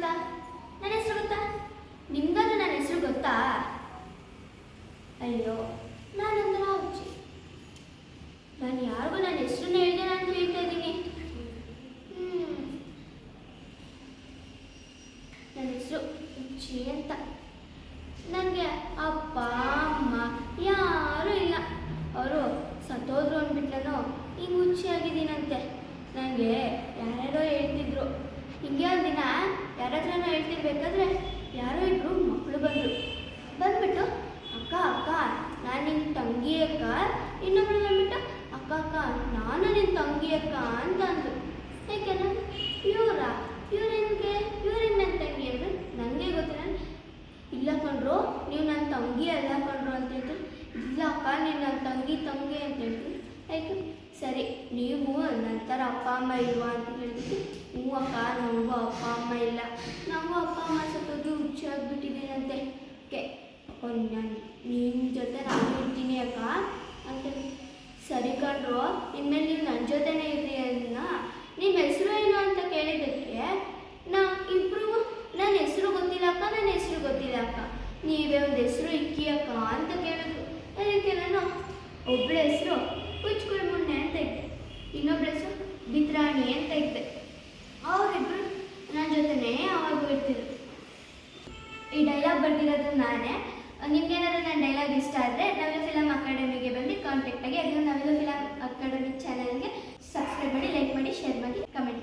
ಗೊತ್ತಾ? ನನ್ನ ಹೆಸರು ಗೊತ್ತಾ? ನಿಮ್ಗಾದ್ರೂ ನನ್ನ ಹೆಸರು ಗೊತ್ತಾ? ಅಯ್ಯೋ, ನಾನೊಂಥರ ಹುಚ್ಚಿ. ನಾನು ಯಾರಿಗೂ ನನ್ನ ಹೆಸರನ್ನ ಹೇಳ್ದೆ ಅಂತ ಹೇಳ್ತಾ ಇದ್ದೀನಿ. ನನ್ನ ಹೆಸರು ಹುಚ್ಚಿ ಅಂತ. ನನಗೆ ಅಪ್ಪ ಅಮ್ಮ ಯಾರೂ ಇಲ್ಲ. ಅವರು ಸತ್ತೋದ್ರು ಅಂದ್ಬಿಟ್ಲನೋ ಹಿಂಗೆ ಹುಚ್ಚಿಯಾಗಿದ್ದೀನಂತೆ. ನನಗೆ ಯಾರ್ಯಾರೋ ಹೇಳ್ತಿದ್ರು. ಹಿಂಗೆ ಒಂದಿನ ಯಾರ ಹತ್ರನೋ ಹೇಳ್ತಿರ್ಬೇಕಾದ್ರೆ ಯಾರೋ ಇಬ್ಬರು ಮಕ್ಕಳು ಬಂದ್ಬಿಟ್ಟು ಅಕ್ಕ ಅಕ್ಕ ನಾನು ನಿನ್ನ ತಂಗಿ ಅಕ್ಕ. ಇನ್ನೊಬ್ರು ಬಂದ್ಬಿಟ್ಟು ಅಕ್ಕ ಅಕ್ಕ ನಾನು ನಿನ್ನ ತಂಗಿ ಅಕ್ಕ ಅಂತ ಅಂದರು. ಯಾಕೆಂದ್ರೆ ಇವ್ರಿಗೆ ನನ್ನ ತಂಗಿ ಅಂದರೆ ನನಗೆ ಗೊತ್ತಿಲ್ಲ. ಇಲ್ಲ ಕಣ್ರು, ನೀವು ನನ್ನ ತಂಗಿ ಅಲ್ಲ ಕಣ್ರು ಅಂತ ಹೇಳ್ತಾರೆ. ಇಲ್ಲ ಅಕ್ಕ ನೀನು ನನ್ನ ತಂಗಿ ಅಂತ ಹೇಳ್ತೀನಿ. ಆಯಿತು ಸರಿ, ನೀವು ನನ್ನ ಥರ ಅಪ್ಪ ಅಮ್ಮ ಇಲ್ವಾ ಅಂತ ಹೇಳಿದ್ವಿ. ಹ್ಞೂ ಅಕ್ಕ, ನನಗೂ ಅಪ್ಪ ಅಮ್ಮ ಇಲ್ಲ. ನನಗೂ ಅಪ್ಪ ಅಮ್ಮ ಸತ್ತೋಗಿ ಹುಚ್ಚಾಗ್ಬಿಟ್ಟಿದ್ದೀನಂತೆ. ಓಕೆ, ನಿನ್ನ ಜೊತೆ ನಾನು ಇರ್ತೀನಿ ಅಕ್ಕ ಅಂತ. ಸರಿ ಕಣ್ರು, ಇನ್ಮೇಲೆ ನೀವು ನನ್ನ ಜೊತೆನೇ ಇರ್ರಿ ಅದನ್ನ. ನಿಮ್ಮ ಹೆಸರು ಏನು ಅಂತ ಕೇಳಿದ್ದಕ್ಕೆ ಇಬ್ಬರಿಗೂ ನನ್ನ ಹೆಸರು ಗೊತ್ತಿಲ್ಲ ಅಕ್ಕ, ನೀವೇ ಒಂದು ಹೆಸರು ಇಕ್ಕಿ ಅಕ್ಕ ಅಂತ ಕೇಳಿದ್ರು. ಅದಕ್ಕೆ ನಾನು ಒಬ್ಬಳ ಹೆಸರು ಹುಚ್ಕೊಳ್ಮುಣ್ಣೆ ಅಂತ ಇದ್ದೆ, ಇನ್ನೊಬ್ಬಳ ಹೆಸರು ಬಿದ್ರಾಣಿ ಅಂತ ಇದ್ದೆ. ಅವರಿಬ್ಬರು ನನ್ನ ಜೊತೆನೇ ಯಾವಾಗೂ ಇರ್ತಿದ್ರು. ಈ ಡೈಲಾಗ್ ಬರ್ತಿರೋದು ನಾನೇ. ನಿಮ್ಗೇನಾದ್ರು ನನ್ನ ಡೈಲಾಗ್ ಇಷ್ಟ ಆದರೆ ನವಿಲು ಫಿಲಮ್ ಅಕಾಡೆಮಿಗೆ ಬಂದು ಕಾಂಟ್ಯಾಕ್ಟ್ ಆಗಿ. ಅದು ನವಿಲು ಫಿಲಮ್ ಅಕಾಡೆಮಿ ಚಾನಲ್ಗೆ ಸಬ್ಸ್ಕ್ರೈಬ್ ಮಾಡಿ, ಲೈಕ್ ಮಾಡಿ, ಶೇರ್ ಮಾಡಿ, ಕಮೆಂಟ್